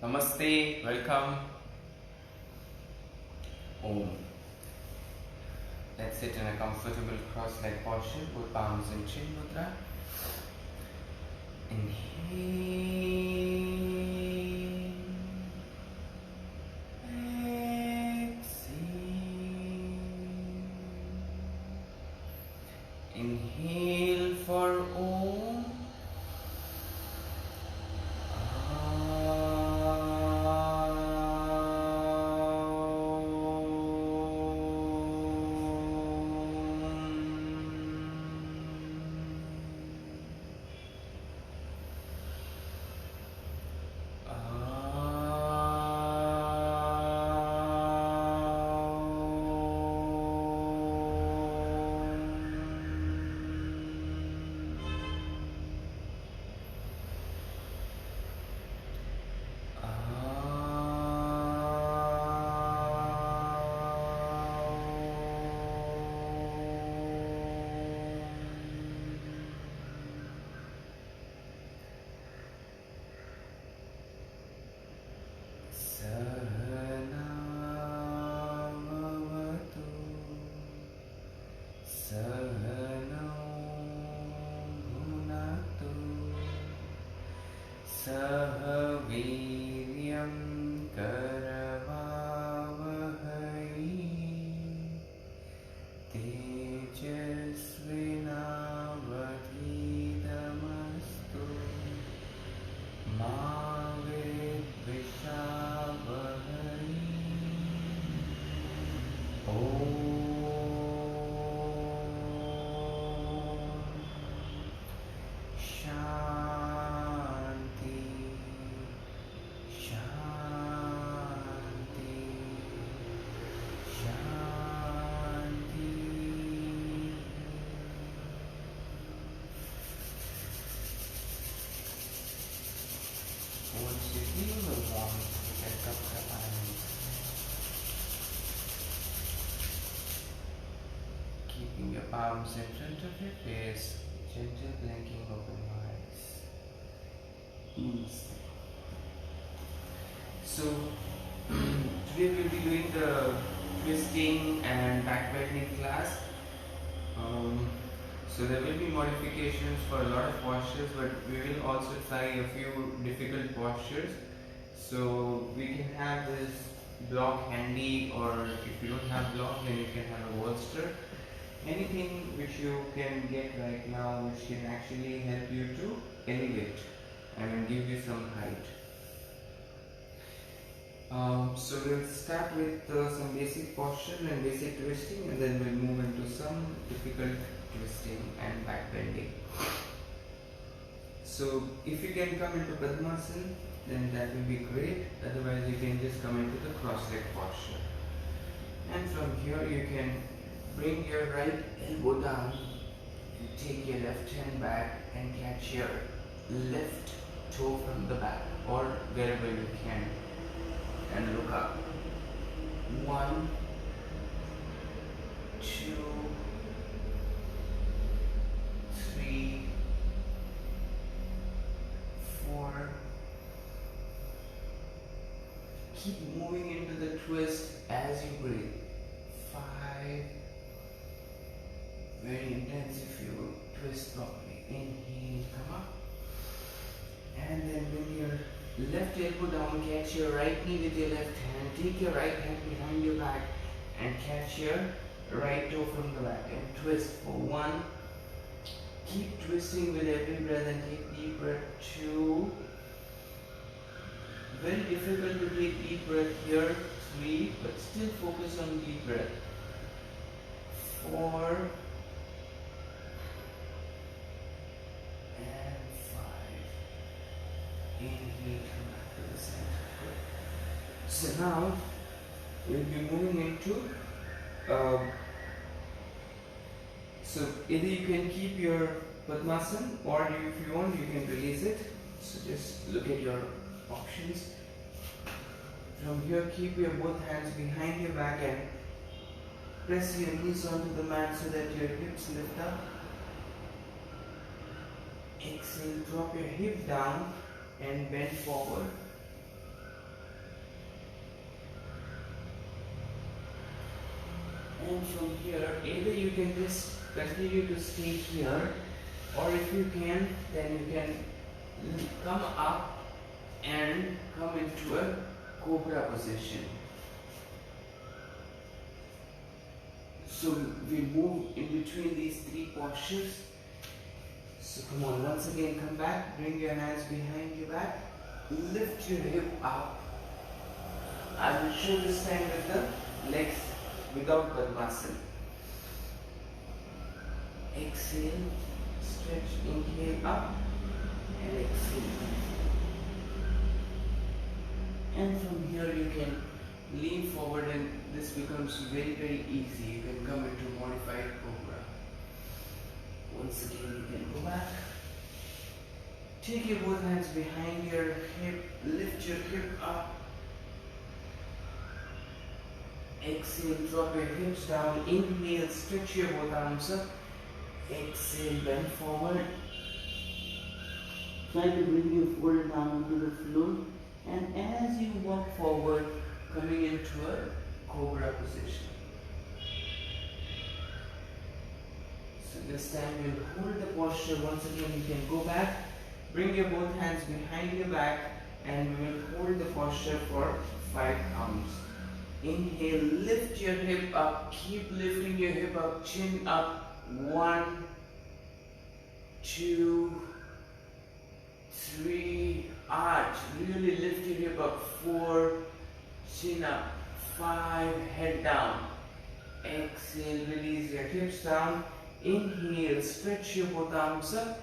Namaste, welcome. Om. Let's sit in a comfortable cross-legged posture, both palms in chin mudra. Inhale, exhale. Inhale for Om. Sahanavavatu Sahanau Bhunatu Sahaviryam Karavavahai Tejasvinavadhidamastu Ma Vidvishavahai Om Shanti Shanti Shanti. Once you feel the warmth, you can cup the eyes, keeping your palms in front of your face, gentle blinking open your eyes. Namaste. So, today we'll be doing the twisting and back bending class. So there will be modifications for a lot of postures, but we will also try a few difficult postures. So we can have this block handy, or if you don't have block, then you can have a bolster. Anything which you can get right now which can actually help you to elevate and give you some height. So we'll start with some basic posture and basic twisting, and then we'll move into some difficult twisting and back bending. So if you can come into Padmasana, then that will be great. Otherwise you can just come into the cross-leg posture. And from here you can bring your right elbow down and take your left hand back and catch your left toe from the back or wherever you can, and look up. 1, 2, 3, 4. Keep moving into the twist as you breathe. 5. Very intense if you twist properly. Inhale, come up. And then bring your left elbow down, catch your right knee with your left hand, take your right hand behind your back and catch your right toe from the back and twist for 1. Keep twisting with every breath and take deep breath. 2. Very difficult to take deep breath here. 3, but still focus on deep breath. 4. And 5. Inhale, come back to the center. So now we'll be moving into so either you can keep your Padmasana, or if you want you can release it. So just look at your options. From here keep your both hands behind your back and press your knees onto the mat so that your hips lift up. Exhale, drop your hip down and bend forward. And from here, either you can just continue to stay here, or if you can, then you can come up and come into a cobra position. So we move in between these three postures. So come on, once again come back, bring your hands behind your back, lift your hip up. I will show this time with the legs without Padmasana. Exhale, stretch, inhale up and exhale. And from here you can lean forward and this becomes very, very easy. You can come into modified cobra. Once again you can go back. Take your both hands behind your hip, lift your hip up. Exhale, drop your hips down. Inhale, stretch your both arms up. Exhale, bend forward. Try to bring your forehead down onto the floor. And as you walk forward, coming into a cobra position. So this time we'll hold the posture. Once again, you can go back. Bring your both hands behind your back and we will hold the posture for 5 counts. Inhale, lift your hip up, keep lifting your hip up, chin up. 1, 2, 3, arch, really lift your hip up. 4, chin up. 5, head down. Exhale, release your hips down. Inhale, stretch your both arms up.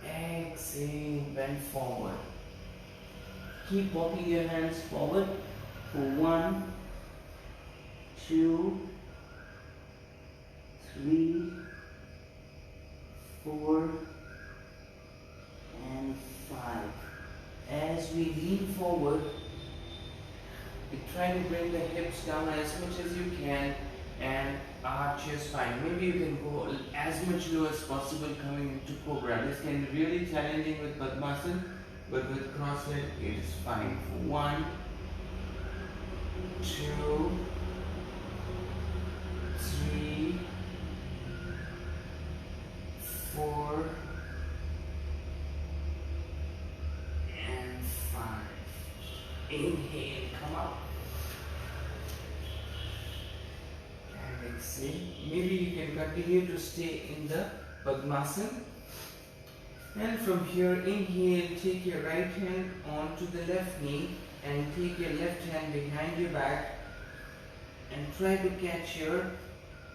Exhale, bend forward. Keep walking your hands forward for 1, 2, 3, 4, and 5. As we lean forward, we try to bring the hips down as much as you can and arch your spine. Maybe you can go as much low as possible coming into cobra. This can be really challenging with Padmasana, but with cross-legged it is fine. 1, 2, 3, 4, and 5. Inhale, come up. And exhale. Maybe you can continue to stay in the Padmasana. And from here, inhale, take your right hand onto the left knee and take your left hand behind your back and try to catch your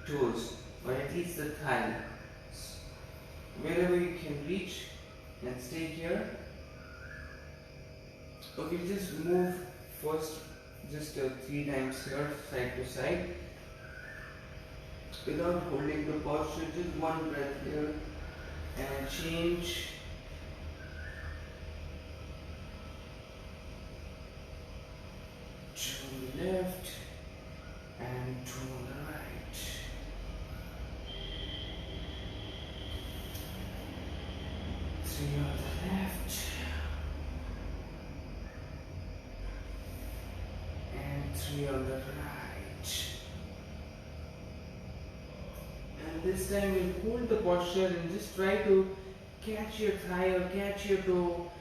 toes, or at least the thigh. Wherever you can reach, and stay here. Okay, just move first just 3 times here, side to side. Without holding the posture, just one breath here and change. To the left and to the right. Three on the left and 3 on the right. And this time we'll hold the posture and just try to catch your thigh or catch your toe.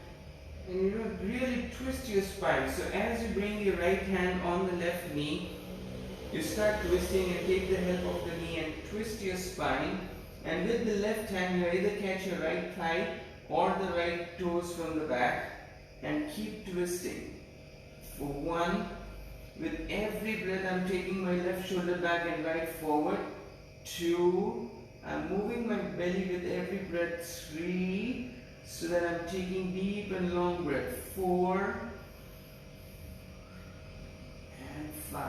And really twist your spine. So as you bring your right hand on the left knee, you start twisting and take the help of the knee and twist your spine. And with the left hand, you either catch your right thigh or the right toes from the back and keep twisting. For 1, with every breath I'm taking my left shoulder back and right forward. 2, I'm moving my belly with every breath. 3, so that I'm taking deep and long breath. 4 and 5.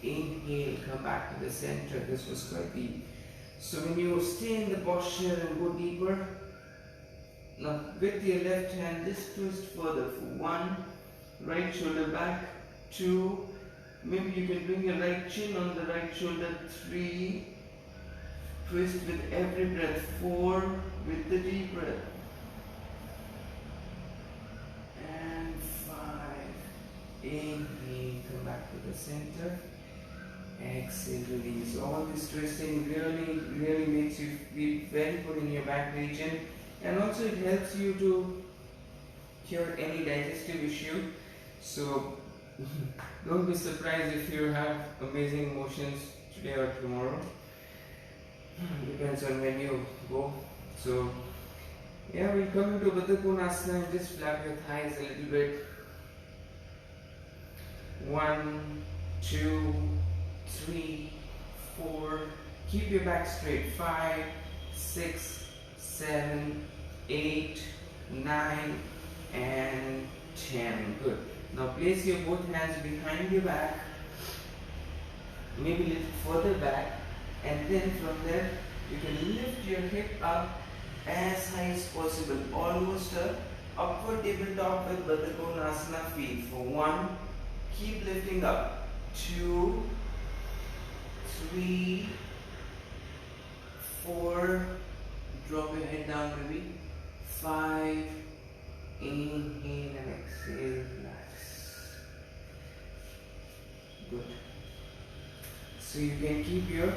Inhale, come back to the center. This was quite deep. So when you stay in the posture and go deeper, now with your left hand, just twist further. For 1, right shoulder back. 2, maybe you can bring your right chin on the right shoulder. 3, twist with every breath. 4, with the deep breath. And 5. Inhale, come back to the center. Exhale, release. All this twisting really makes you feel very good in your back region, and also it helps you to cure any digestive issue. So don't be surprised if you have amazing motions today or tomorrow. Depends on when you go. So yeah, we'll come into Baddha Konasana and just flap your thighs a little bit. 1, 2, 3, 4. Keep your back straight. 5, 6, 7, 8, 9, and 10. Good. Now place your both hands behind your back, maybe a little further back, and then from there you can lift your hip up as high as possible, almost a upward tabletop with Baddha Konasana feel. For 1, keep lifting up. 2, 3, 4, drop your head down maybe. 5, inhale and exhale, relax. Good. So you can keep your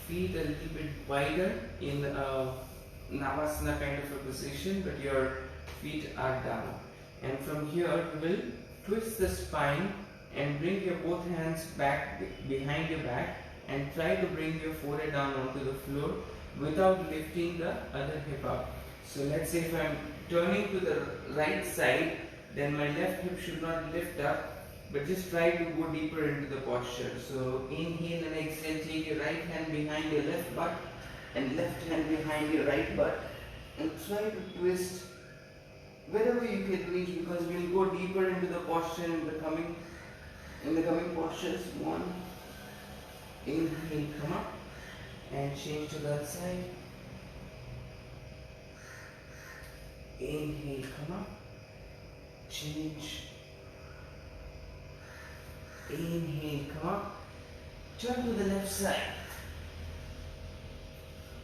feet a little bit wider in Navasana kind of a position, but your feet are down. And from here you will twist the spine and bring your both hands back behind your back and try to bring your forehead down onto the floor without lifting the other hip up. So let's say if I am turning to the right side, then my left hip should not lift up, but just try to go deeper into the posture. So inhale and exhale, take your right hand behind your left butt and left hand behind your right butt, and try to twist wherever you can reach, because we'll go deeper into the posture in the coming postures. 1, inhale, come up and change to that side. Inhale, come up, change. Inhale, come up, turn to the left side.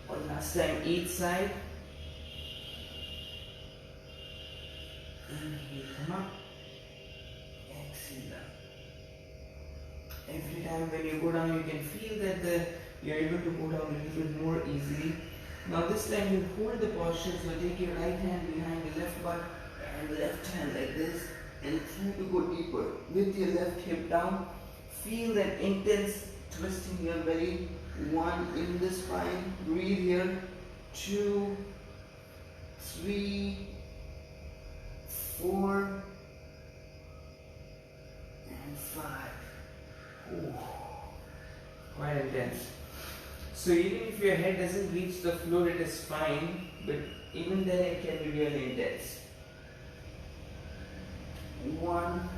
One last time, each side. Inhale, come up, exhale down. Every time when you go down, you can feel that you're able to go down a little bit more easily. Now this time you hold the posture, so take your right hand behind the left butt and left hand like this, and try to go deeper with your left hip down. Feel that intense twisting your belly. 1, in the spine, breathe here. 2, 3, 4, and 5. Ooh, quite intense. So even if your head doesn't reach the floor, it is fine, but even then it can be really intense. 1.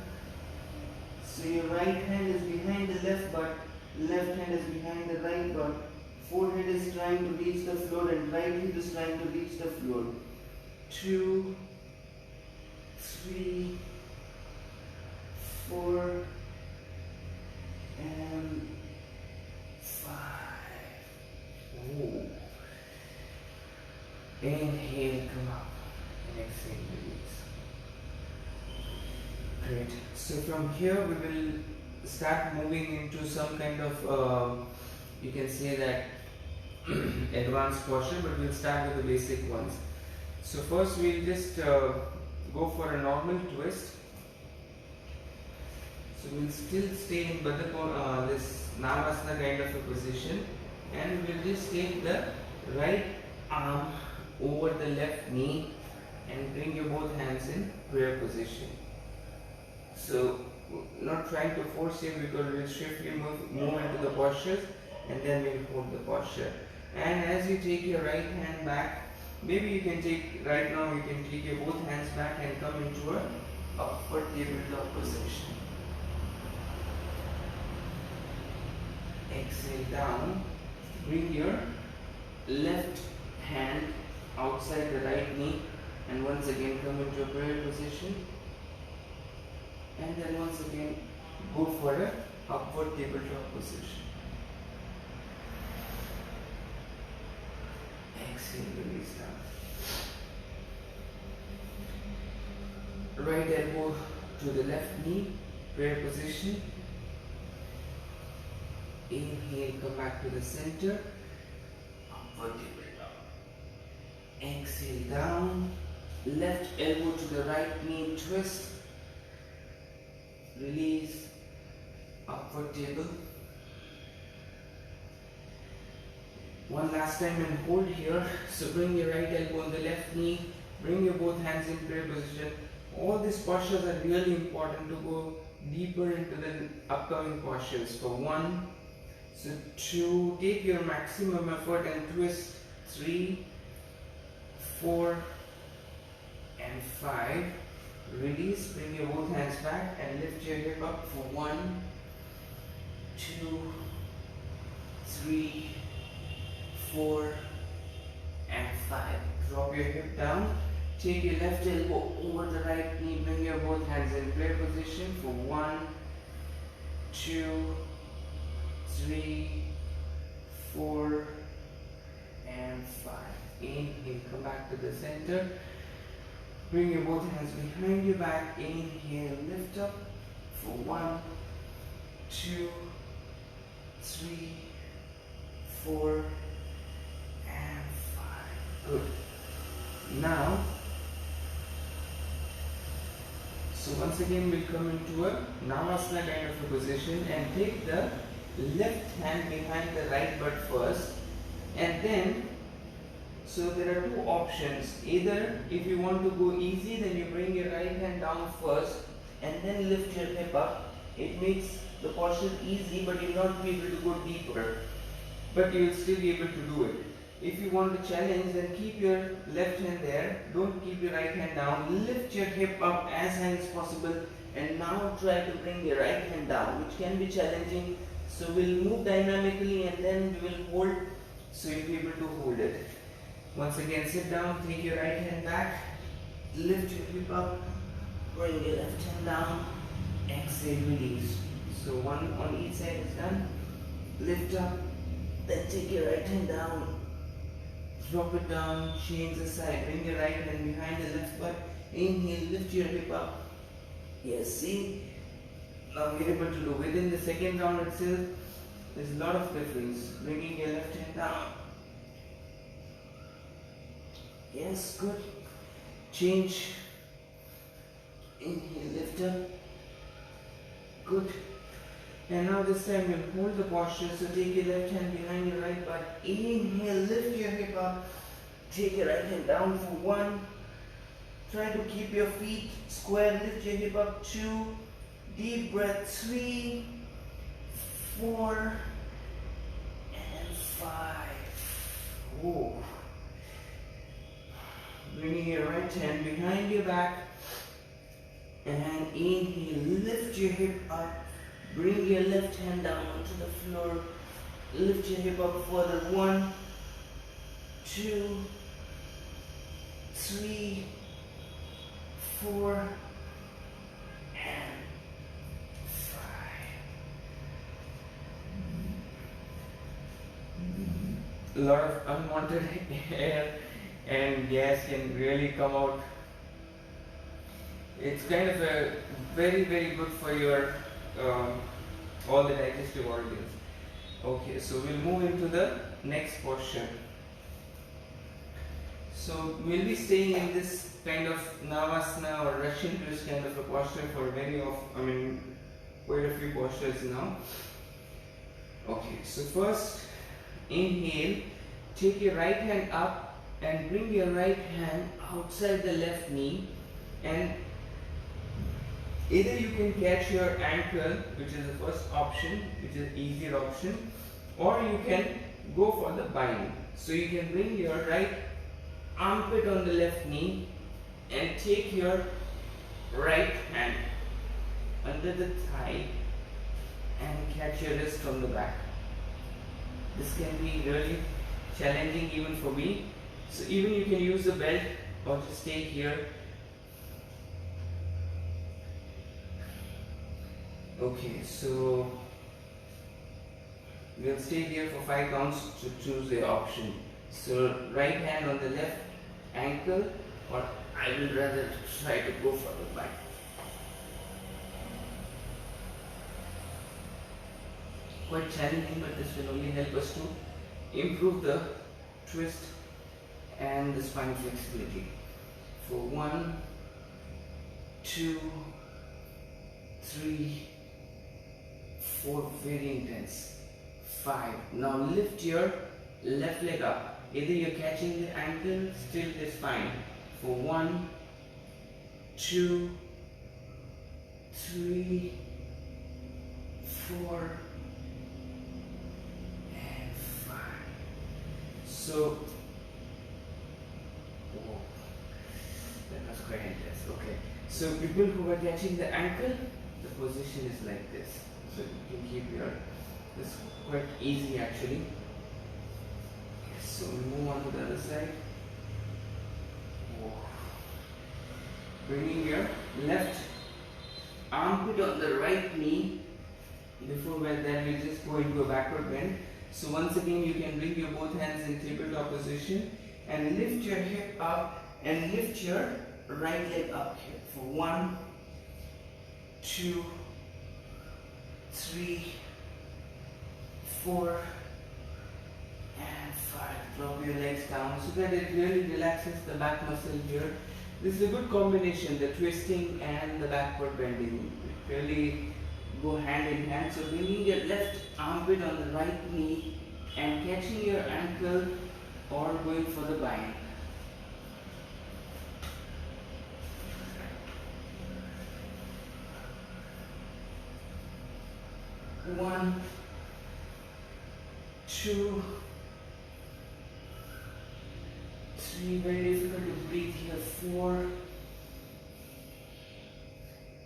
So your right hand is behind the left butt, left hand is behind the right butt, forehead is trying to reach the floor and right hip is trying to reach the floor. 2, 3, 4, and 5. Ooh. Inhale, come up, and exhale, release. Great. So from here we will start moving into some kind of, you can say that advanced posture, but we'll start with the basic ones. So first we'll just go for a normal twist. So we'll still stay in this Navasana kind of a position, and we'll just take the right arm over the left knee and bring your both hands in prayer position. So not trying to force you, because we'll shift your move into the postures and then we'll hold the posture. And as you take your right hand back, maybe you can take, right now you can take your both hands back and come into a upward tabletop position. Exhale down, bring your left hand outside the right knee and once again come into a prayer position, and then once again go for a upward tabletop position. Exhale, release down. Right elbow to the left knee, prayer position. Inhale, come back to the center. Upward tabletop. Exhale down. Left elbow to the right knee, twist. Release. Upward table. One last time and hold here. So bring your right elbow on the left knee. Bring your both hands in prayer position. All these postures are really important to go deeper into the upcoming postures. For 1, so 2, take your maximum effort and twist. 3, 4 and 5. Release, bring your both hands back and lift your hip up for 1, 2, 3, 4 and 5. Drop your hip down. Take your left elbow over the right knee. Bring your both hands in prayer position for 1, 2, 3, 4 and 5. Inhale, come back to the center. Bring your both hands behind your back. Inhale, lift up for 1, 2, 3, 4 and 5. Good. Now, so once again we'll come into a Navasana kind of a position and take the left hand behind the right butt first, and then so there are two options. Either if you want to go easy, then you bring your right hand down first and then lift your hip up. It makes the posture easy, but you'll not be able to go deeper, but you will still be able to do it. If you want to challenge, then keep your left hand there. Don't keep your right hand down. Lift your hip up as high as possible, and now try to bring your right hand down, which can be challenging. So we'll move dynamically and then we will hold, so you'll be able to hold it. Once again, sit down, take your right hand back, lift your hip up, bring your left hand down, exhale, release. So one on each side is done. Lift up, then take your right hand down, drop it down, change the side, bring your right hand behind the left butt, inhale, lift your hip up. Yes, see? Now we're able to do within the second round itself, there's a lot of difference. Bringing your left hand down. Yes, good. Change. Inhale, lift up. Good. And now this time we'll hold the posture. So take your left hand behind your right butt. Inhale, lift your hip up. Take your right hand down for 1. Try to keep your feet square. Lift your hip up. 2. Deep breath. 3, 4, and 5. Oh. Bringing your right hand behind your back. And inhale, lift your hip up. Bring your left hand down onto the floor. Lift your hip up further. 1, 2, 3, 4, and 5. A lot of unwanted air and gas can really come out. It's kind of a very good for your all the digestive organs. Okay, so we'll move into the next posture. So we'll be staying in this kind of Navasana or Russian twist kind of a posture for quite a few postures now. Okay, so first inhale, take your right hand up and bring your right hand outside the left knee, and either you can catch your ankle, which is the first option, which is easier option, or you can go for the bind. So you can bring your right armpit on the left knee and take your right hand under the thigh and catch your wrist from the back. This can be really challenging even for me. So even you can use the belt or just stay here. Okay, so we'll stay here for 5 counts to choose the option. So right hand on the left ankle, or I will rather try to go for the bind. quite challenging, but this will only help us to improve the twist and the spine flexibility. For 1, 2, 3, 4, very intense. 5. Now lift your left leg up. Either you're catching the ankle, still is fine. For 1, 2, 3, 4, and 5. So, oh, that was quite intense. Okay. So people who are catching the ankle, the position is like this. So you can keep your, this is quite easy actually. So we move on to the other side. Oh. Bringing your left armpit on the right knee. Before that we just go into a backward bend. So once again you can bring your both hands in tabletop position and lift your hip up and lift your right leg up here. For 1, 2, 3, 4, and 5. Drop your legs down so that it really relaxes the back muscle here. This is a good combination, the twisting and the backward bending. It really go hand in hand. So bringing your left armpit on the right knee and catching your ankle or going for the bind. 1, 2, 3, very difficult to breathe here, 4,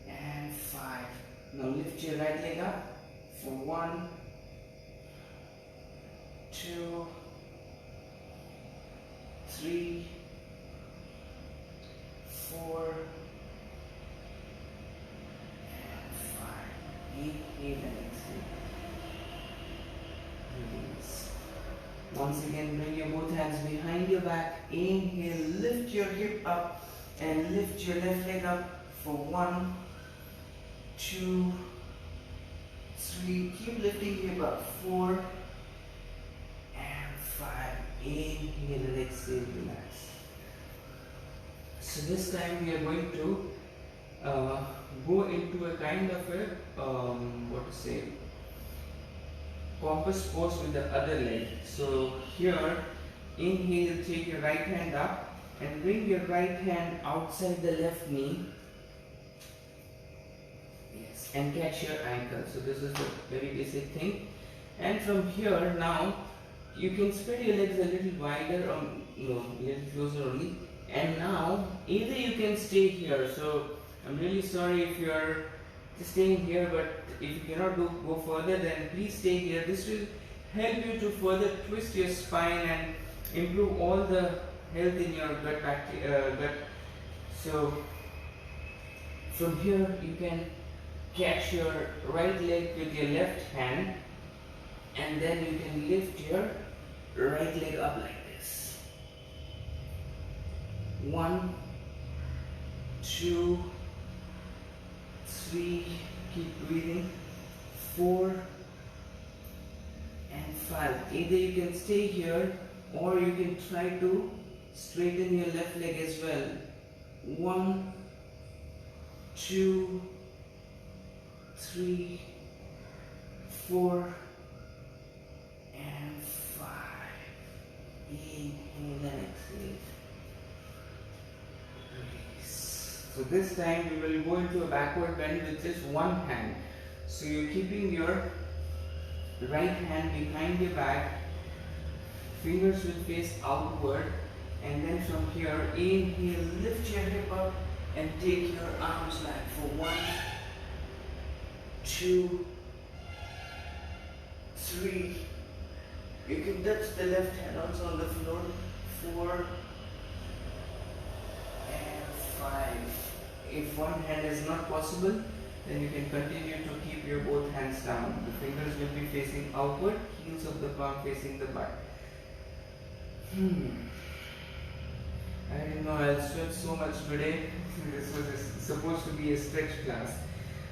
and 5. Now lift your right leg up for 1, 2, 3, 4, and 5. Inhale and exhale. Release. Once again, bring your both hands behind your back. Inhale, lift your hip up and lift your left leg up for 1, 2, 3. Keep lifting hip up. 4 and 5. Inhale and exhale, relax. So this time we are going to go into a kind of a compass pose with the other leg. So here, inhale, take your right hand up and bring your right hand outside the left knee. Yes, and catch your ankle. So this is the very basic thing. And from here now, you can spread your legs a little wider or a little closer only. And now, either you can stay here. So I'm really sorry if you are just staying here, but if you cannot go further, then please stay here. This will help you to further twist your spine and improve all the health in your gut. So from here you can catch your right leg with your left hand and then you can lift your right leg up like this. 1, 2, 3, keep breathing, 4 and 5. Either you can stay here or you can try to straighten your left leg as well. 1, 2, 3, 4 and 5. Inhale and exhale. So this time we will go into a backward bend with just one hand. So you're keeping your right hand behind your back, fingers will face outward, and then from here, inhale, lift your hip up and take your arms back for 1, 2, 3. You can touch the left hand also on the floor. 4 and 5. If one hand is not possible, then you can continue to keep your both hands down. The fingers will be facing outward, heels of the palm facing the butt. I didn't know I'll sweat so much today. This was supposed to be a stretch class.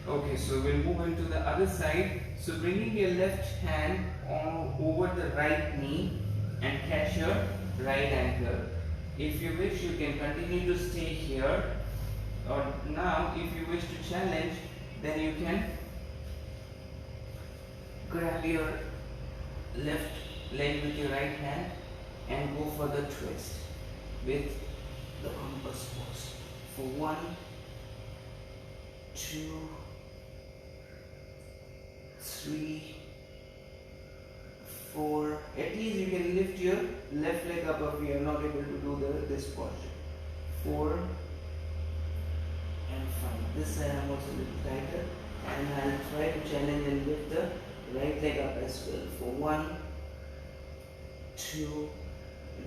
Okay, so we'll move into the other side. So bringing your left hand over the right knee and catch your right ankle. If you wish, you can continue to stay here. Or now, if you wish to challenge, then you can grab your left leg with your right hand and go for the twist with the compass pose. For 1, 2, 3, 4. At least you can lift your left leg up if you are not able to do this posture. 4 and 5. This side I am also a little tighter, and I will try to challenge and lift the right leg up as well. For 1, 2.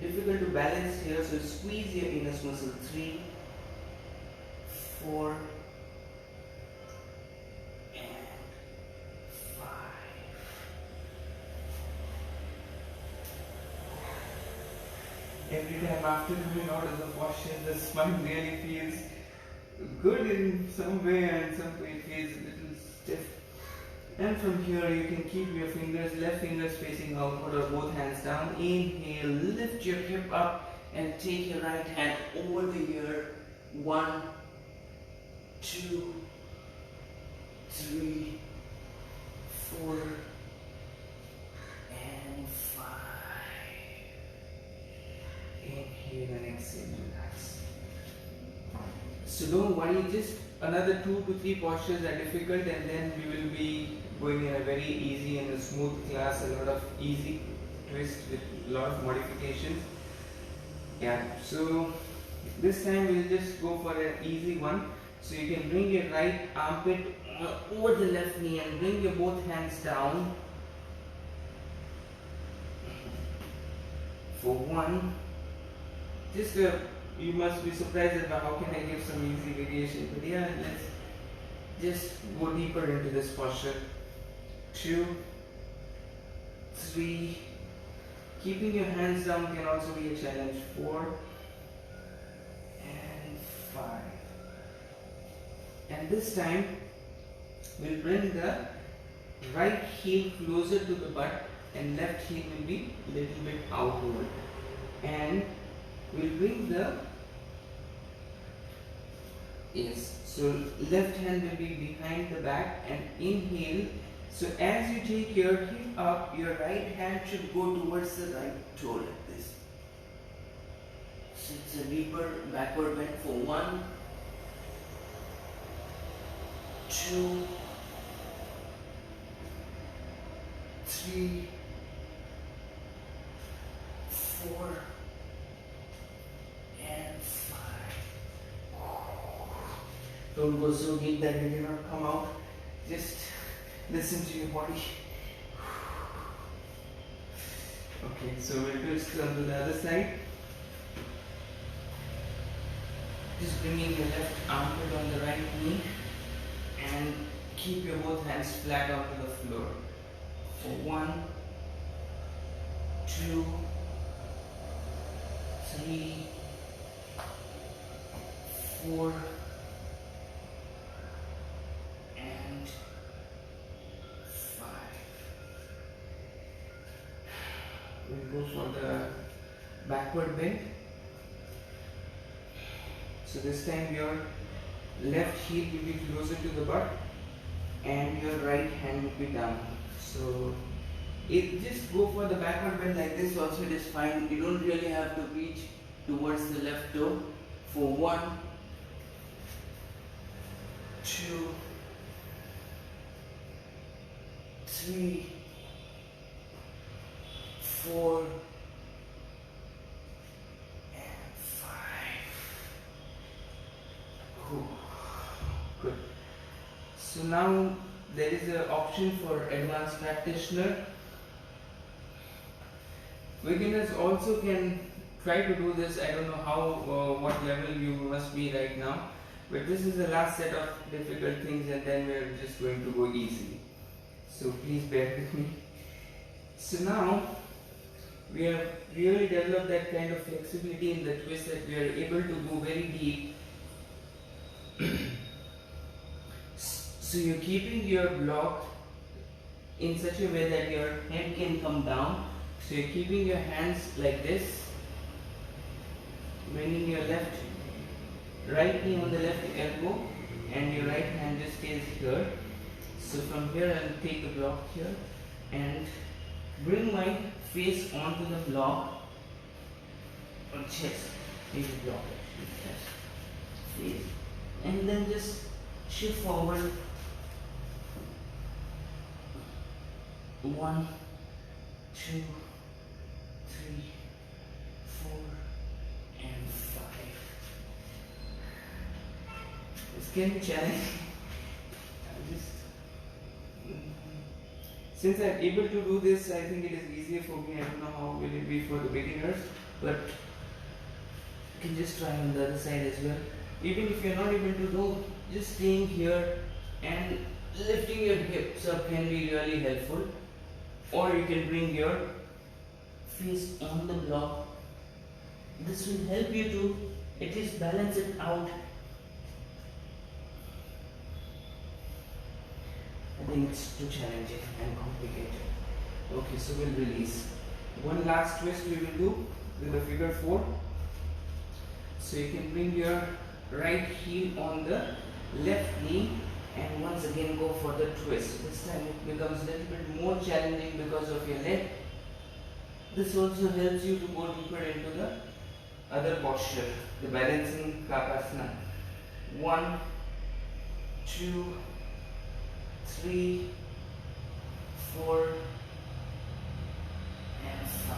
Difficult to balance here, so squeeze your inner muscle. 3, 4. Every time after doing out of the posture, the spine really feels good in some way, and some way it feels a little stiff. And from here you can keep your fingers, left fingers facing outward or both hands down. Inhale, lift your hip up and take your right hand over the ear. 1, 2, 3, 4, and 5. Inhale and exhale, relax. So don't worry, just another 2 to 3 postures are difficult, and then we will be going in a very easy and a smooth class, a lot of easy twist with a lot of modifications. Yeah, so this time we'll just go for an easy one. So you can bring your right armpit over the left knee and bring your both hands down. For 1, just you must be surprised about how can I give some easy variation, but yeah, let's just go deeper into this posture. 2, 3, keeping your hands down can also be a challenge. 4 and 5. And this time we'll bring the right heel closer to the butt and left heel will be a little bit outward, and we'll bring the so left hand will be behind the back and inhale. So as you take your hip up, your right hand should go towards the right toe like this. So it's a deeper backward bend. For 1, 2, 3, 4, and 5. Don't go so deep that you cannot come out. Just listen to your body. Okay, so we'll twist onto the other side. Just bringing your left armpit on the right knee and keep your both hands flat onto the floor. For 1, 2, 3, 4, and 5. We'll go for the backward bend. So this time your left heel will be closer to the butt and your right hand will be down. So just go for the backward bend like this also, it is fine. You don't really have to reach towards the left toe. For 1, 2, 3, 4, and 5. Cool. Good. So now there is an option for advanced practitioner. Beginners also can try to do this. I don't know how, what level you must be right now, but this is the last set of difficult things, and then we're just going to go easy. So please bear with me. So now we have really developed that kind of flexibility in the twist that we are able to go very deep. So you're keeping your block in such a way that your head can come down. So you're keeping your hands like this, bringing your right knee on the left elbow, and your right hand just stays here. So from here I'll take the block here and bring my face onto the block or chest. Maybe block it, chest, face, and then just shift forward. 1, 2, 3, 4, and 5. This can be challenging. Since I'm able to do this, I think it is easier for me. I don't know how will it be for the beginners, but you can just try on the other side as well. Even if you're not able to do, just staying here and lifting your hips up can be really helpful. Or you can bring your face on the block. This will help you to at least balance it out. I think it's too challenging and complicated. Okay, so we'll release. One last twist we will do with the figure 4. So you can bring your right heel on the left knee and once again go for the twist. This time it becomes a little bit more challenging because of your leg. This also helps you to go deeper into the other posture, the balancing Kakasana. 1, 2, 3, 4, and 5.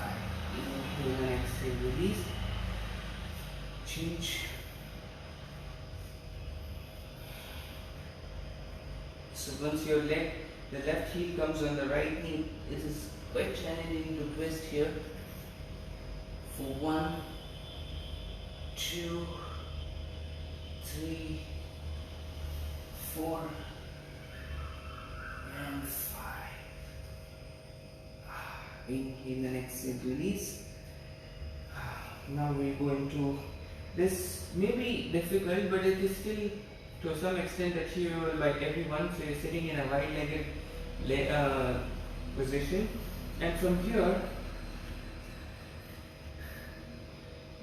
Inhale and exhale, release. Change. So once your leg, the left heel comes on the right knee, it is quite challenging to twist here. For 1, 2, 3, 4, and 5. Inhale and exhale, release. Now we go into this. May be difficult, but it is still to some extent achievable by everyone. So you're sitting in a wide-legged position, and from here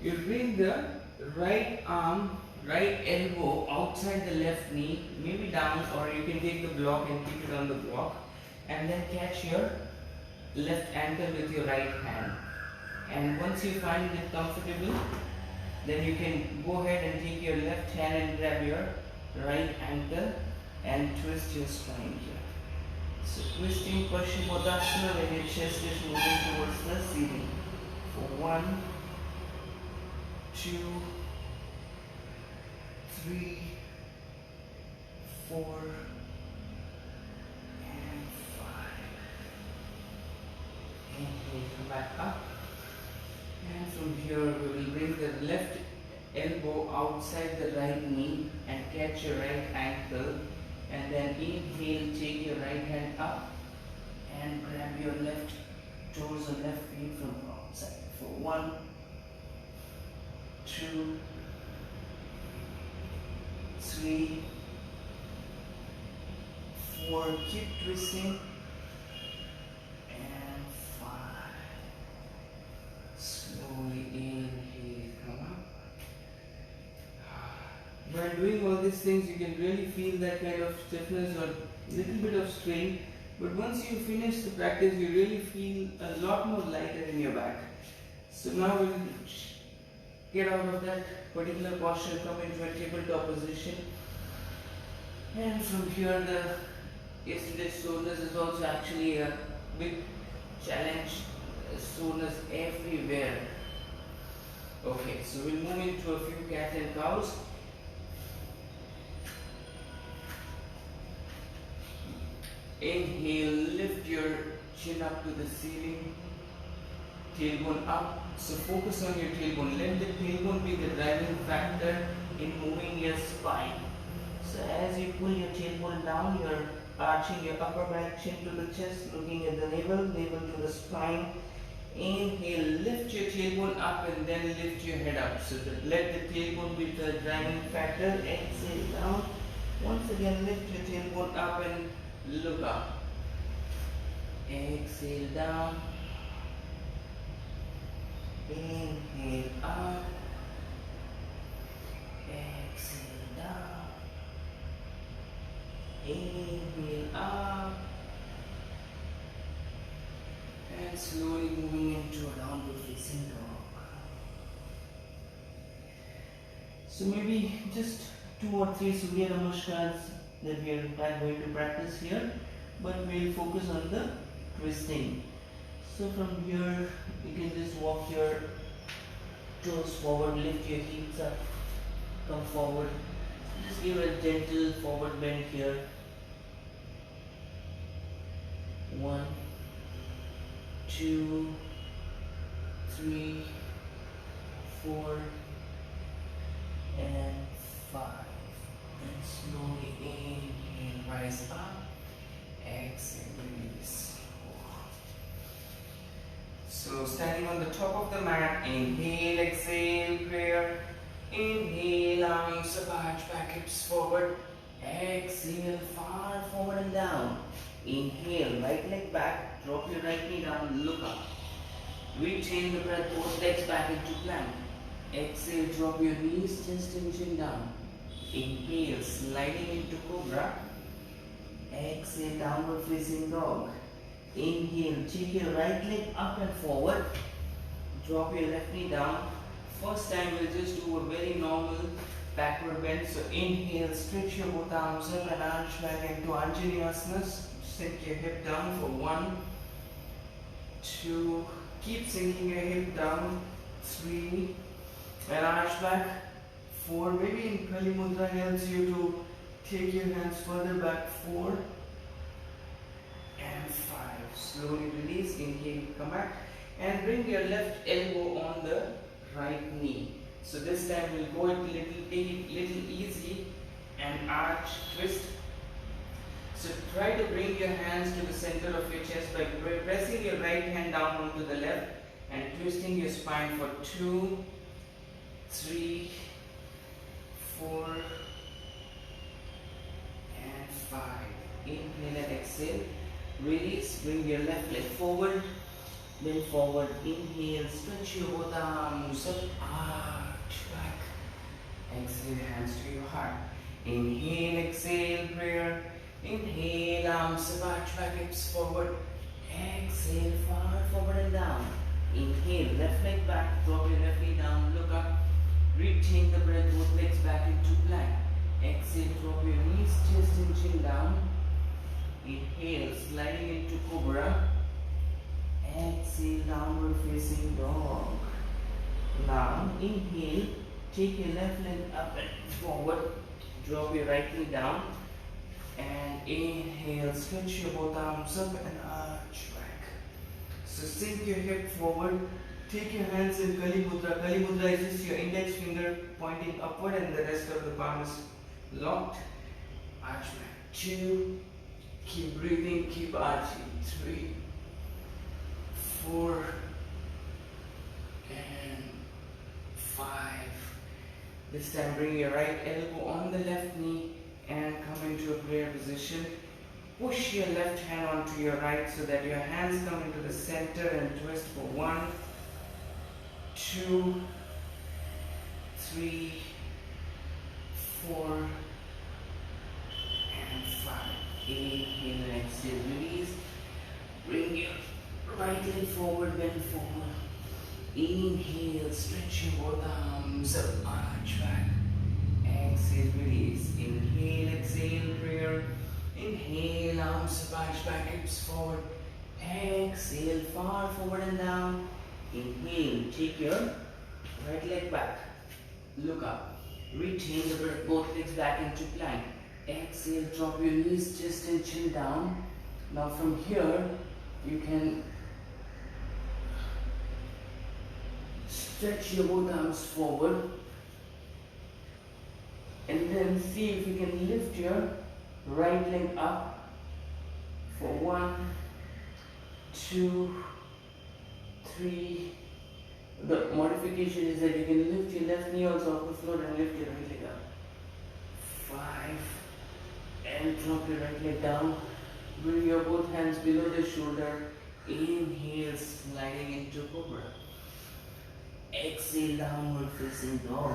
you bring the right arm, right elbow outside the left knee, maybe down, or you can take the block and keep it on the block, and then catch your left ankle with your right hand. And once you find it comfortable, then you can go ahead and take your left hand and grab your right ankle and twist your spine here. So twisting Paschimottanasana when your chest is moving towards the ceiling. For 1, 2, 3, 4, and 5. Inhale, come back up. And from here we will bring the left elbow outside the right knee and catch your right ankle, and then inhale, take your right hand up and grab your left toes and left feet from outside. For 1, 2, 3, 4, keep twisting, and 5. Slowly inhale, come up. By doing all these things, you can really feel that kind of stiffness or little bit of strain. But once you finish the practice, you really feel a lot more lighter in your back. So now we'll get out of that particular posture, come into a tabletop position. And from here, the yesterday's soreness is also actually a big challenge. Soreness everywhere. Okay, so we'll move into a few cat and cows. Inhale, lift your chin up to the ceiling, tailbone up. So focus on your tailbone. Let the tailbone be the driving factor in moving your spine. So as you pull your tailbone down, you're arching your upper back, chin to the chest, looking at the navel to the spine. Inhale, lift your tailbone up and then lift your head up. So let the tailbone be the driving factor. Exhale down. Once again, lift your tailbone up and look up. Exhale down. Inhale up. Exhale down. Inhale up. And slowly moving into a downward facing dog. So maybe just 2 or 3 Surya Namaskars that we are not going to practice here, but we'll focus on the twisting. So from here, you can just walk your toes forward, lift your hips up, come forward. Just give a gentle forward bend here. 1, 2, 3, 4, and 5. And slowly inhale, rise up, exhale, release. So standing on the top of the mat, inhale, exhale, prayer. Inhale, arms up, arch back, hips forward. Exhale, far forward and down. Inhale, right leg back, drop your right knee down, look up. Retain the breath, both legs back into plank. Exhale, drop your knees, chest and chin down. Inhale, sliding into cobra. Exhale, downward facing dog. Inhale, take your right leg up and forward. Drop your left knee down. First time we'll just do a very normal backward bend. So inhale, stretch your both arms up and arch back into Anjaneyasana. Sink your hip down for 1, 2, keep sinking your hip down, 3, and arch back, 4. Maybe in Kali Mudra helps you to take your hands further back, 4 and 5. Slowly release, inhale, come back, and bring your left elbow on the right knee. So this time we'll go it take it little easy and arch, twist. So try to bring your hands to the center of your chest by pressing your right hand down onto the left and twisting your spine for 2, 3, 4, and 5. Inhale and exhale. Release, bring your left leg forward, bend forward. Inhale, stretch your both arms up, arch back. Exhale, hands to your heart. Inhale, exhale, prayer. Inhale, arms up, arch back, hips forward. Exhale, far forward and down. Inhale, left leg back, drop your left knee down, look up. Retain the breath, both legs back into plank. Exhale, drop your knees, chest and chin down. Inhale, sliding into cobra. Exhale, downward facing dog. Now, inhale, take your left leg up and forward. Drop your right knee down. And inhale, stretch your both arms up and arch back. So sink your hip forward. Take your hands in Kali Mudra. Kali Mudra is just your index finger pointing upward and the rest of the palm is locked. Arch back. 2. Keep breathing, keep arching. 3, 4, and 5. This time bring your right elbow on the left knee and come into a prayer position. Push your left hand onto your right so that your hands come into the center and twist for 1, 2, 3, 4, and 5. Inhale and exhale, release. Bring your right leg forward, bend forward. Inhale, stretch your both arms up, arch back. Exhale, release. Inhale, exhale, prayer. Inhale, arms up, arch back, hips forward. Exhale, far forward and down. Inhale, take your right leg back. Look up. Retain the breath, both legs back into plank. Exhale, drop your knees, chest and chin down. Now from here, you can stretch your both arms forward and then see if you can lift your right leg up for 1, 2, 3. The modification is that you can lift your left knee also off the floor and lift your right leg up. 5, and drop your right leg down. Bring your both hands below the shoulder. Inhale, sliding into cobra. Exhale, downward facing dog.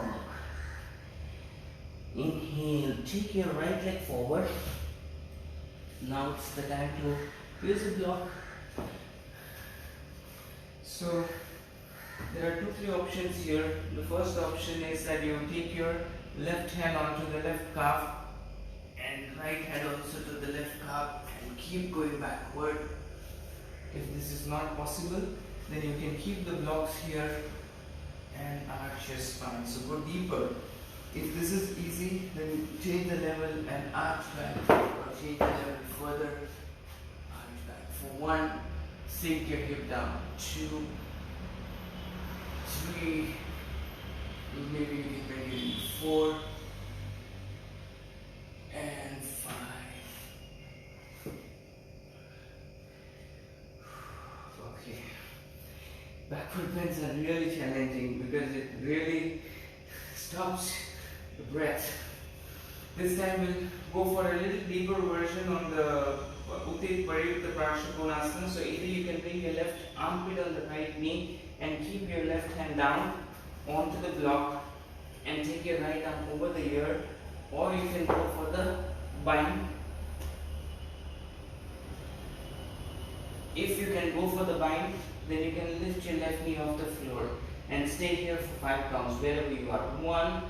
Inhale, take your right leg forward. Now it's the time to use a block. So there are 2-3 options here. The first option is that you take your left hand onto the left calf and right hand also to the left calf and keep going backward. If this is not possible, then you can keep the blocks here and arch your spine. So go deeper. If this is easy, then change the level and arch back, or change the level further, arch back. For 1, sink your hip down. 2, 3, maybe you can bring it in 4, and 5. Okay. Backward bends are really challenging because it really stops the breath. This time we'll go for a little deeper version on the Utthita Parayukta Prashakonasana. So either you can bring your left armpit on the right knee and keep your left hand down onto the block and take your right arm over the ear, or you can go for the bind. If you can go for the bind, then you can lift your left knee off the floor and stay here for 5 counts wherever you are. 1,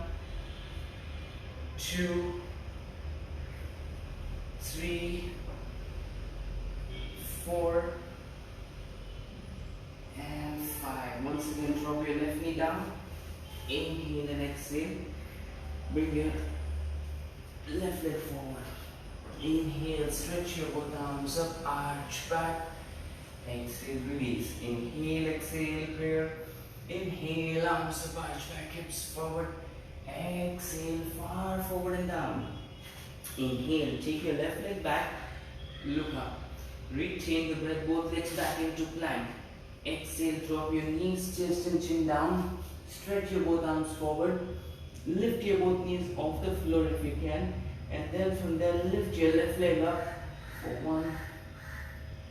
2, 3, 4, and 5. Once again, drop your left knee down. Inhale and exhale. Bring your left leg forward. Inhale, stretch your both arms up, arch back. Exhale, release. Inhale, exhale, prayer. Inhale, arms up, arch back, hips forward. Exhale, far forward and down. Inhale, take your left leg back, look up. Retain the breath, both legs back into plank. Exhale, drop your knees, chest and chin down. Stretch your both arms forward. Lift your both knees off the floor if you can. And then from there, lift your left leg up for 1,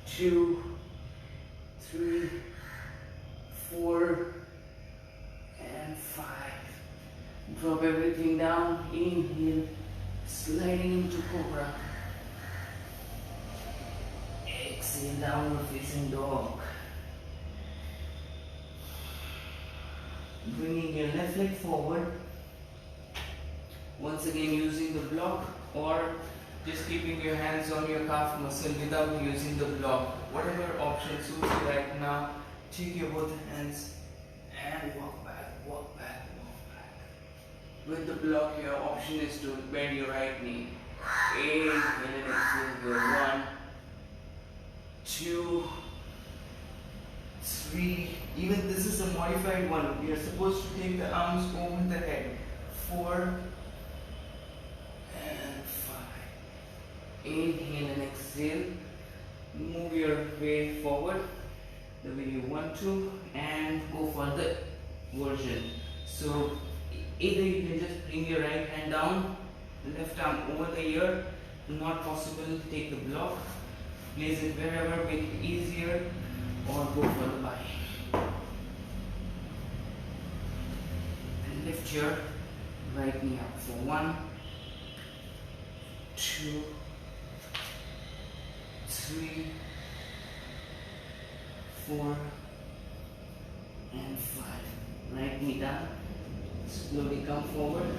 2, 3, 4, and 5. Drop everything down. Inhale, sliding into cobra. Exhale, downward facing dog. Bringing your left leg forward. Once again, using the block, or just keeping your hands on your calf muscle without using the block. Whatever option suits you right now, take your both hands and walk back, walk back, walk back. With the block, your option is to bend your right knee. Inhale and exhale. 1, 2, 3. Even this is a modified one. You are supposed to take the arms over the head. 4 and 5. Inhale and exhale. Move your way forward the way you want to and go for the version. So either you can just bring your right hand down, left arm over the ear. Not possible, take the block, place it wherever, make it easier, or go for the bind. And lift your right knee up for 1, 2, 3, 4, and 5. Right knee down. Slowly come forward.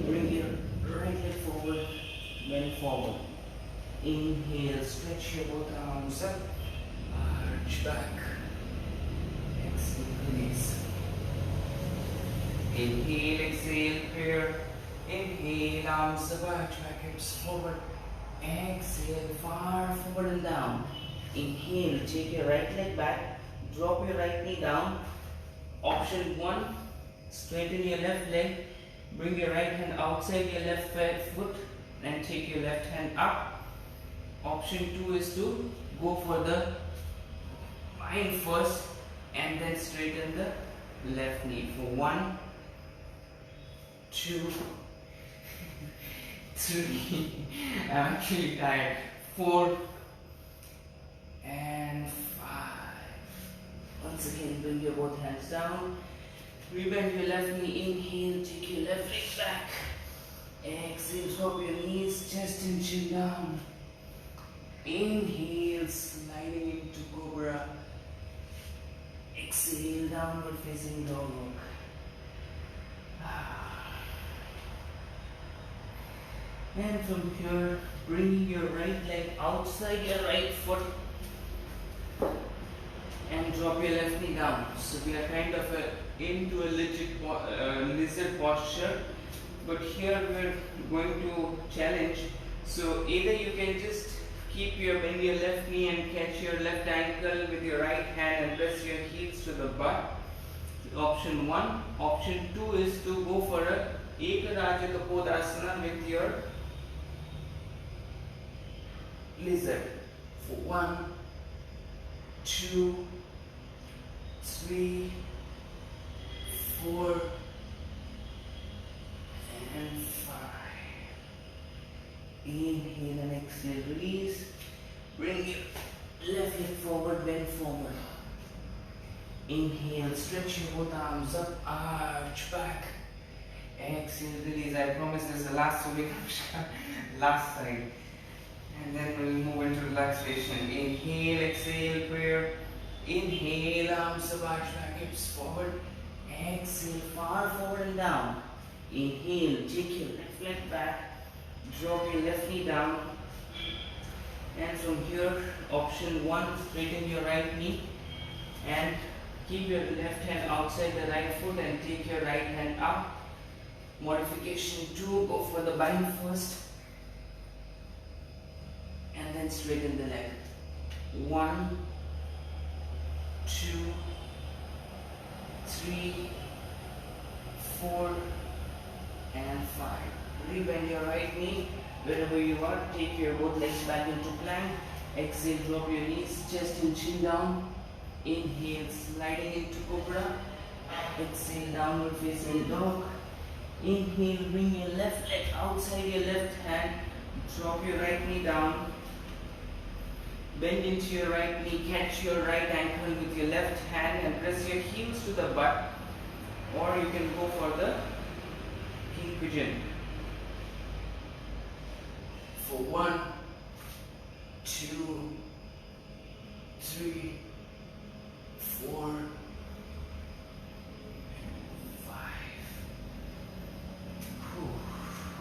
Bring your right leg forward. Bend forward. Inhale. Stretch your both arms up. Arch back. Exhale. Release. Inhale. Exhale. Prayer. Inhale. Arms up. Arch back. Hips forward. Exhale. Far forward and down. Inhale. Take your right leg back. Drop your right knee down. Option 1. Straighten your left leg. Bring your right hand outside your left foot and take your left hand up. Option 2 is to go for the bind first and then straighten the left knee for 1, 2, 3. I'm actually tired. 4 and 5. Once again, bring your both hands down. Rebend your left knee. Inhale, take your left leg back. Exhale, drop your knees, chest and chin down. Inhale, sliding into cobra. Exhale, downward facing dog. And from here, bringing your right leg outside your right foot and drop your left knee down. So we are kind of into a lizard posture, but here we are going to challenge. So either you can just bend your left knee and catch your left ankle with your right hand and press your heels to the butt. Option 1. Option 2 is to go for a Ekaraja Kapodasana with your lizard. For 1, 2, 3, 4 and 5. Inhale and exhale, release. Bring your left leg forward, bend forward. Inhale, stretch your both arms up, arch back. Exhale, release. I promise this is the last Surya Namaskar, last side. And then we'll move into relaxation. Inhale, exhale, prayer. Inhale, arms up, arch back, hips forward. Exhale, far forward and down. Inhale, take your left leg back. Drop your left knee down. And from here, option 1, straighten your right knee. And keep your left hand outside the right foot and take your right hand up. Modification 2, go for the bind first. And then straighten the leg. 1, 2, 3, 4 and 5. Rebend your right knee. Wherever you are, take your both legs back into plank. Exhale, drop your knees, chest and chin down. Inhale, sliding into cobra. Exhale, downward facing dog. Inhale, bring your left leg outside your left hand. Drop your right knee down. Bend into your right knee, catch your right ankle with your left hand and press your heels to the butt. Or you can go for the king pigeon. For 1, 2, 3, 4, 5.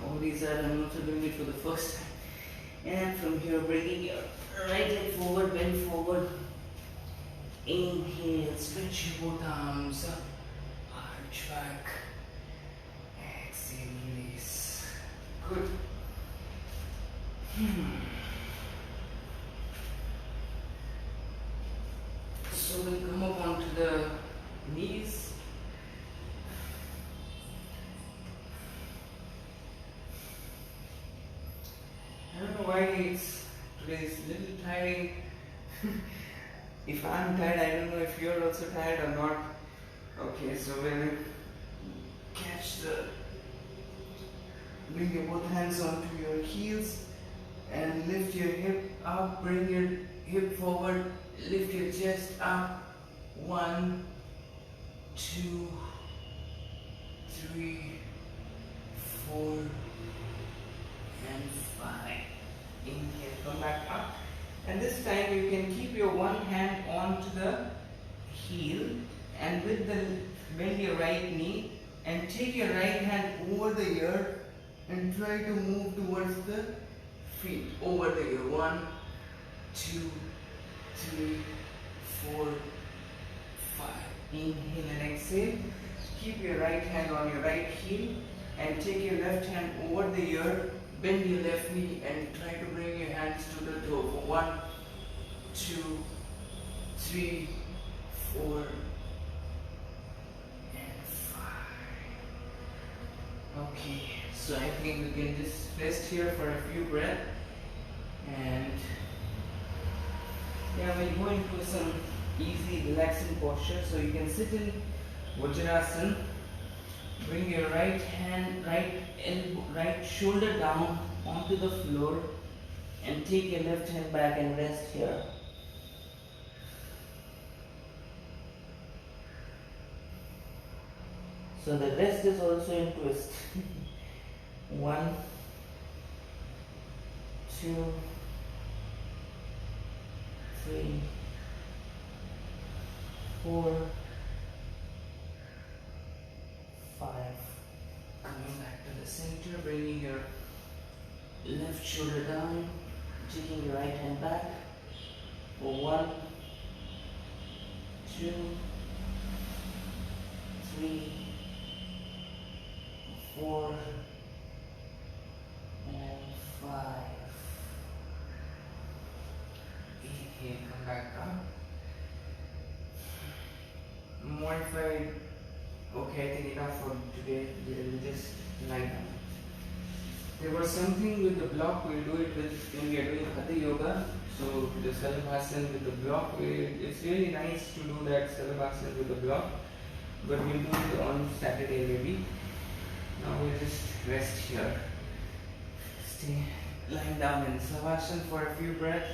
All these are, I'm also doing it for the first time. And from here, bringing your right leg forward, bend forward. Inhale, stretch your both arms up, arch back. Exhale, release. Good. So we'll come up onto the knees. I don't know why today is a little tiring. If I'm tired, I don't know if you're also tired or not. Okay, so we'll bring your both hands onto your heels and lift your hip up, bring your hip forward, lift your chest up. 1, 2, 3, 4 and 5. Inhale, come back up. And this time you can keep your one hand onto the heel and bend your right knee and take your right hand over the ear and try to move towards the feet over the ear. 1, 2, 3, 4, 5. Inhale and exhale. Keep your right hand on your right heel and take your left hand over the ear. Bend your left knee and try to bring your hands to the toe. For 1, 2, 3, 4 and 5. Okay, so I think we can just rest here for a few breaths. And yeah, we'll go into some easy relaxing posture. So you can sit in Vajrasana Bring your right hand, right elbow, right shoulder down onto the floor and take your left hand back and rest here. So the rest is also in twist. 1, 2, 3, 4, 5. Coming back to the center, bringing your left shoulder down, taking your right hand back. For 1, 2, 3, 4, and 5. Inhale, come back up. Modified. Okay, I think enough for today. We'll just lie down. There was something with the block. We'll do it with when we are doing Hatha Yoga. So the Salabhasana with the block. It's really nice to do that Salabhasana with the block. But we'll do it on Saturday maybe. Now we'll just rest here. Stay lying down in Savasana for a few breaths.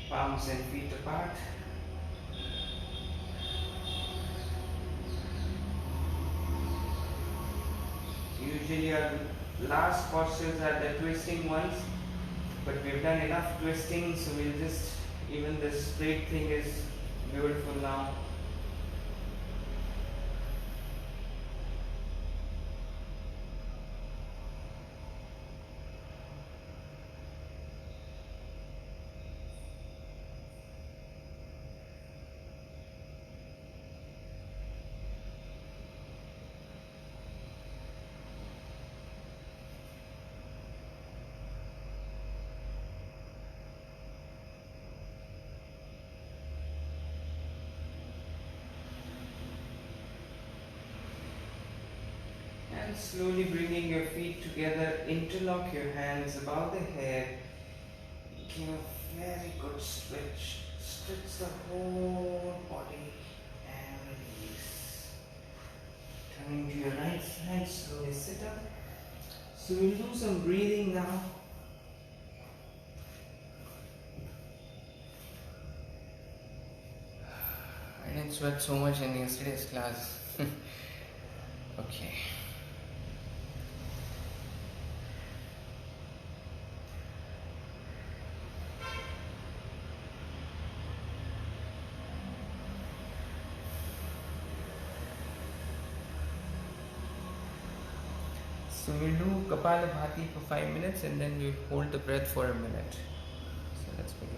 Palms and feet apart. Usually our last postures are the twisting ones, but we've done enough twisting, so we'll just, even this straight thing is beautiful now. And slowly bringing your feet together, interlock your hands above the head. Give a very good stretch. Stretch the whole body and release. Turning to your right side, slowly sit up. So we'll do some breathing now. I didn't sweat so much in yesterday's class. Okay. So we'll do Kapalabhati for 5 minutes and then we'll hold the breath for a minute. So let's begin.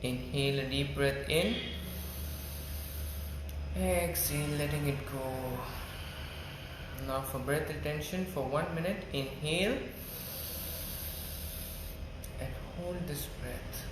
Inhale a deep breath in. Exhale, letting it go. Now for breath retention for 1 minute, inhale and hold this breath.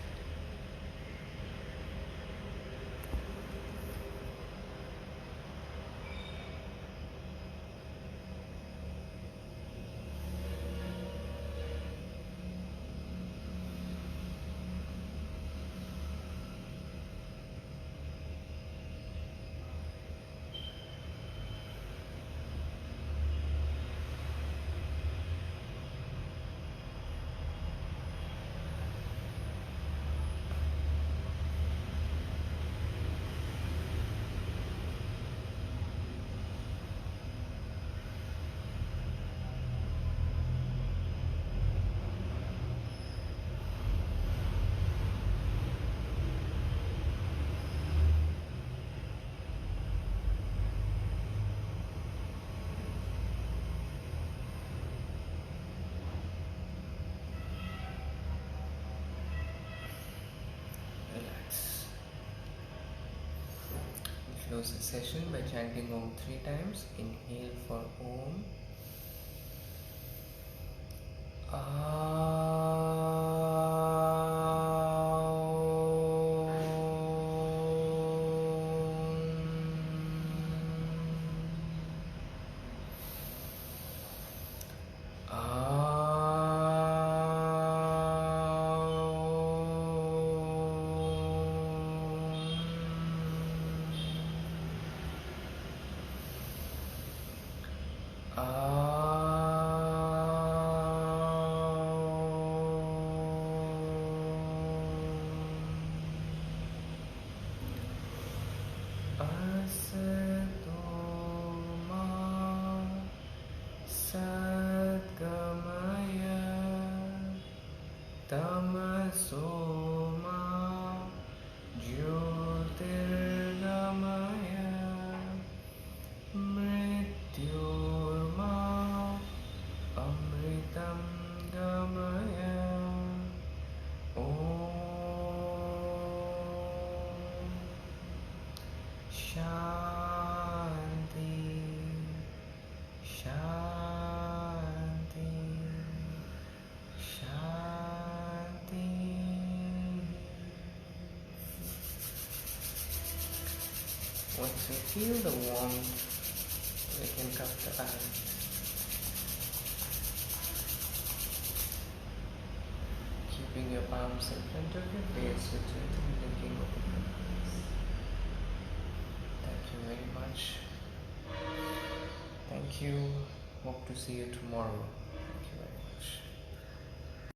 Close the session by chanting Om 3 times. Inhale for Om. Tamasoma Jyotirgamaya Mrityurma Amritam Gamaya. Om Shanti Shanti Shanti. Once you feel the warmth can cup the eye. Keeping your palms in front of your face with gently blinking open your eyes. Thank you very much. Thank you. Hope to see you tomorrow. Thank you very much.